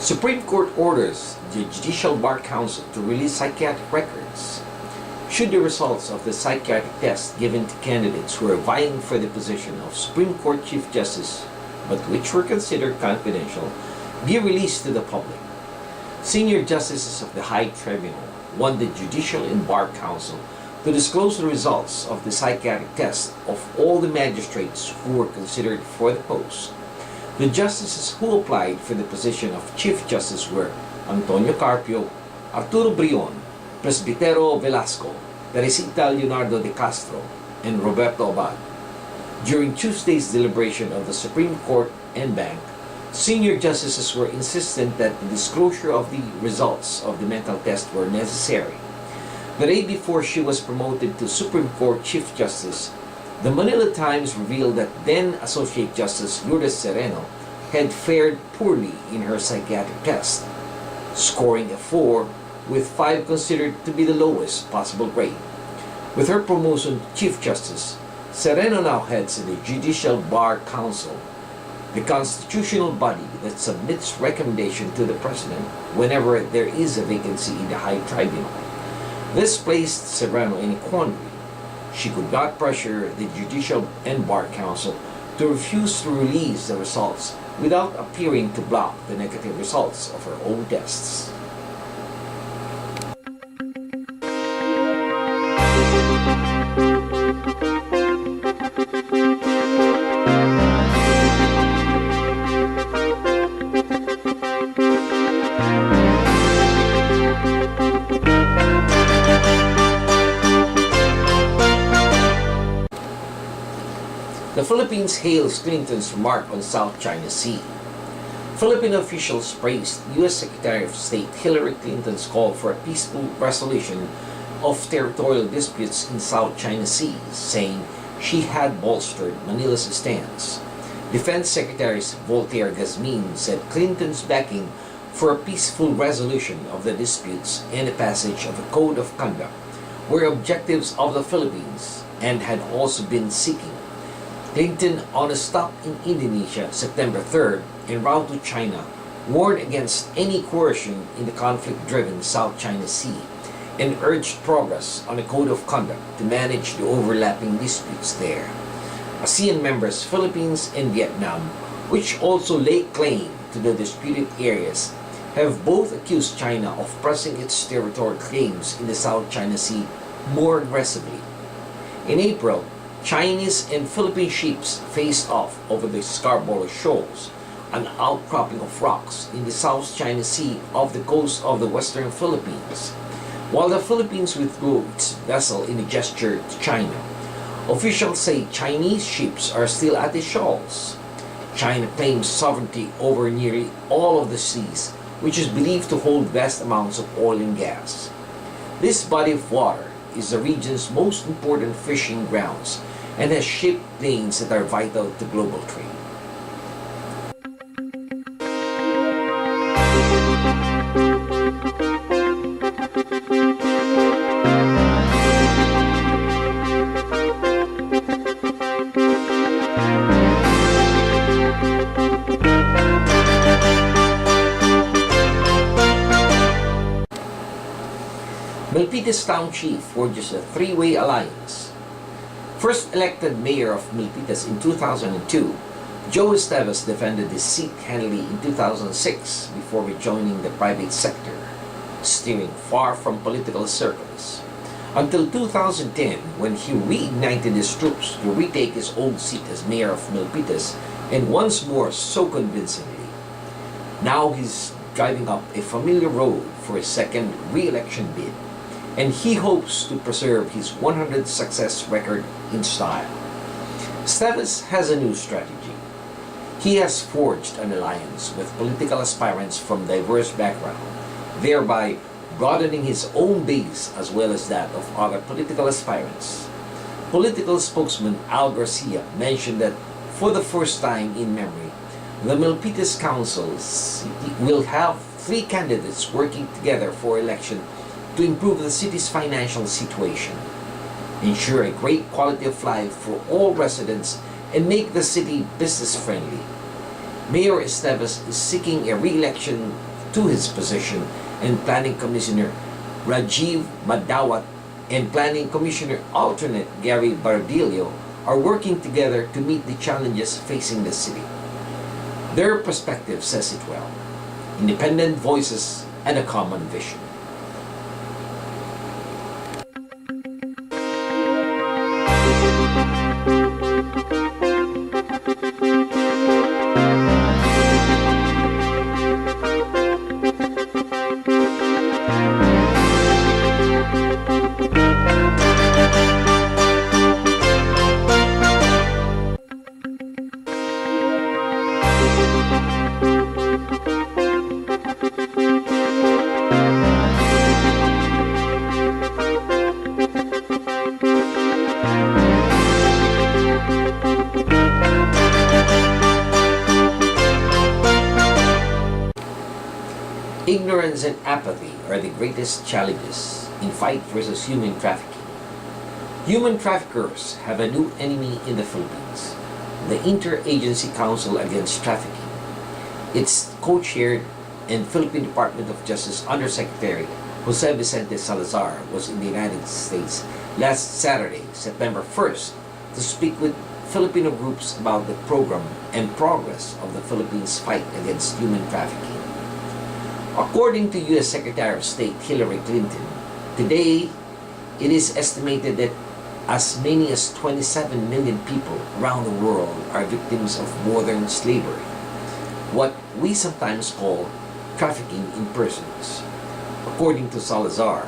Supreme Court orders the Judicial Bar Council to release psychiatric records. Should the results of the psychiatric test given to candidates who are vying for the position of Supreme Court Chief Justice, but which were considered confidential, be released to the public? Senior justices of the High Tribunal want the Judicial and Bar Council to disclose the results of the psychiatric test of all the magistrates who were considered for the post. The justices who applied for the position of Chief Justice were Antonio Carpio, Arturo Brion, Presbitero Velasco, Teresita Leonardo de Castro, and Roberto Abad. During Tuesday's deliberation of the Supreme Court en banc, senior justices were insistent that the disclosure of the results of the mental test were necessary. The day before she was promoted to Supreme Court Chief Justice, the Manila Times revealed that then Associate Justice Lourdes Sereno had fared poorly in her psychiatric test, scoring a 4 with 5 considered to be the lowest possible grade. With her promotion to Chief Justice, Sereno now heads the Judicial Bar Council, the constitutional body that submits recommendation to the President whenever there is a vacancy in the High Tribunal. This placed Sereno in a quandary. She could not pressure the Judicial and Bar Council to refuse to release the results without appearing to block the negative results of her own tests. The Philippines hails Clinton's remark on South China Sea. Philippine officials praised U.S. Secretary of State Hillary Clinton's call for a peaceful resolution of territorial disputes in South China Sea, saying she had bolstered Manila's stance. Defense Secretary Voltaire Gazmin said Clinton's backing for a peaceful resolution of the disputes and the passage of a code of conduct were objectives of the Philippines and had also been seeking. Clinton, on a stop in Indonesia September 3rd en route to China, warned against any coercion in the conflict-driven South China Sea and urged progress on a code of conduct to manage the overlapping disputes there. ASEAN members Philippines and Vietnam, which also lay claim to the disputed areas, have both accused China of pressing its territorial claims in the South China Sea more aggressively. In April, Chinese and Philippine ships faced off over the Scarborough Shoals, an outcropping of rocks in the South China Sea off the coast of the western Philippines. While the Philippines withdrew its vessel in a gesture to China, officials say Chinese ships are still at the shoals. China claims sovereignty over nearly all of the seas, which is believed to hold vast amounts of oil and gas. This body of water is the region's most important fishing grounds and has ship lanes that are vital to global trade. Milpitas Town Chief forges a three-way alliance. First elected mayor of Milpitas in 2002, Joe Esteves defended his seat handily in 2006 before rejoining the private sector, steering far from political circles, until 2010 when he reignited his troops to retake his old seat as mayor of Milpitas, and once more so convincingly. Now he's driving up a familiar road for his second re-election bid, and he hopes to preserve his 100 success record in style. Esteves has a new strategy. He has forged an alliance with political aspirants from diverse backgrounds, thereby broadening his own base as well as that of other political aspirants. Political spokesman Al Garcia mentioned that for the first time in memory, the Milpitas Council will have 3 candidates working together for election to improve the city's financial situation, ensure a great quality of life for all residents, and make the city business-friendly. Mayor Esteves is seeking a re-election to his position, and Planning Commissioner Rajiv Madawat and Planning Commissioner alternate Gary Bardillo are working together to meet the challenges facing the city. Their perspective says it well: independent voices and a common vision. Ignorance and apathy are the greatest challenges in fight versus human trafficking. Human traffickers have a new enemy in the Philippines: the Interagency Council Against Trafficking. It's co-chaired, and Philippine Department of Justice Undersecretary Jose Vicente Salazar was in the United States last Saturday, September 1st, to speak with Filipino groups about the program and progress of the Philippines' fight against human trafficking. According to U.S. Secretary of State Hillary Clinton, today it is estimated that as many as 27 million people around the world are victims of modern slavery, what we sometimes call trafficking in persons. According to Salazar,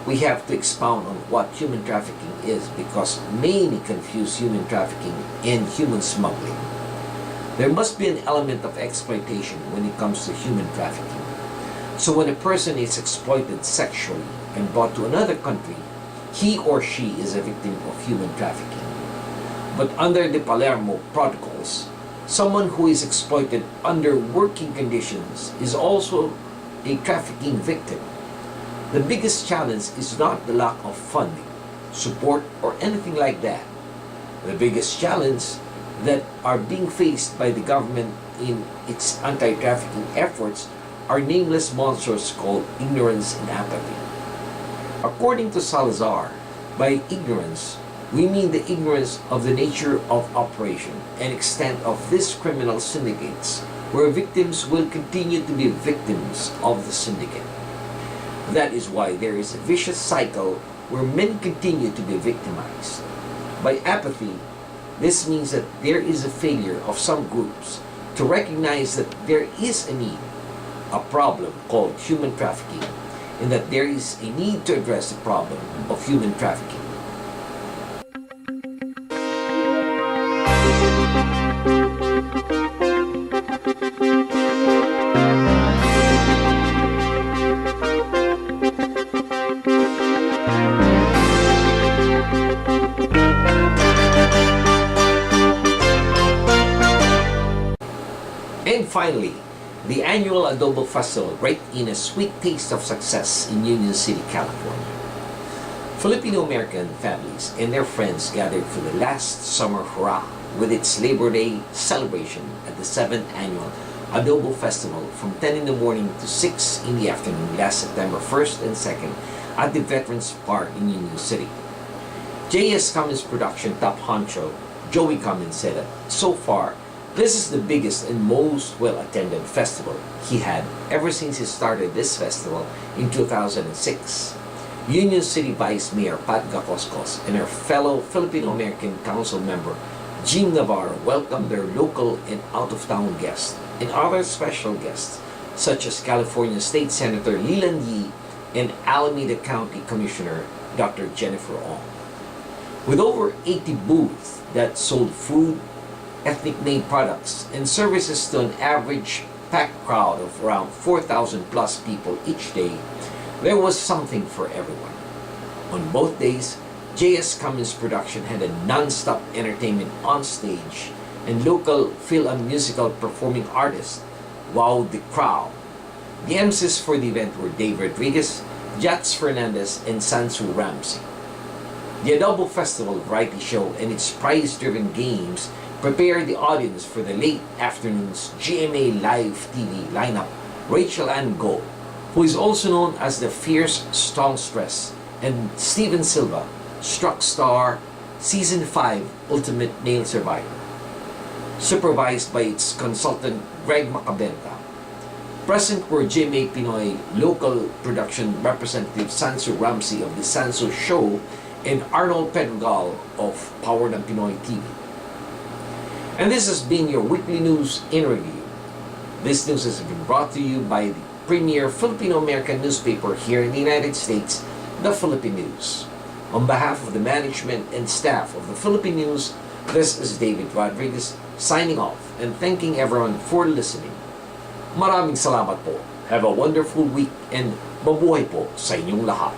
we have to expound on what human trafficking is because many confuse human trafficking and human smuggling. There must be an element of exploitation when it comes to human trafficking. So when a person is exploited sexually and brought to another country, he or she is a victim of human trafficking. But under the Palermo Protocols, someone who is exploited under working conditions is also a trafficking victim. The biggest challenge is not the lack of funding, support, or anything like that. The biggest challenge that are being faced by the government in its anti-trafficking efforts are nameless monsters called ignorance and apathy. According to Salazar, by ignorance, we mean the ignorance of the nature of operation and extent of these criminal syndicates, where victims will continue to be victims of the syndicate. That is why there is a vicious cycle where men continue to be victimized. By apathy, this means that there is a failure of some groups to recognize that there is a need, a problem called human trafficking, and that there is a need to address the problem of human trafficking. And finally, the annual Adobo Festival raked in a sweet taste of success in Union City, California. Filipino-American families and their friends gathered for the last summer hurrah with its Labor Day celebration at the 7th annual Adobo Festival from 10 in the morning to 6 in the afternoon last September 1st and 2nd at the Veterans Park in Union City. J.S. Cummins production top honcho Joey Cummins said that so far, this is the biggest and most well-attended festival he had ever since he started this festival in 2006. Union City Vice Mayor Pat Gacoscos and her fellow Filipino-American Council member Jim Navarro welcomed their local and out-of-town guests and other special guests such as California State Senator Leland Yee and Alameda County Commissioner Dr. Jennifer Ong. With over 80 booths that sold food, ethnic-made products, and services to an average packed crowd of around 4,000 plus people each day, there was something for everyone. On both days, J.S. Cummins production had a non-stop entertainment on stage, and local film and musical performing artists wowed the crowd. The MCs for the event were Dave Rodriguez, Jats Fernandez, and Sansu Ramsey. The Adobo Festival variety show and its prize-driven games prepared the audience for the late afternoon's GMA Live TV lineup Rachel Ann Go, who is also known as the Fierce Songstress, and Steven Silva, struck star Season 5 Ultimate Male Survivor. Supervised by its consultant Greg Macabenta. Present were GMA Pinoy local production representative Sansu Ramsey of the Sansu Show and Arnold Pedregal of Power ng Pinoy TV. And this has been your weekly news in review. This news has been brought to you by the premier Filipino-American newspaper here in the United States, the Philippine News. On behalf of the management and staff of the Philippine News, this is David Rodriguez signing off and thanking everyone for listening. Maraming salamat po. Have a wonderful week and mabuhay po sa inyong lahat.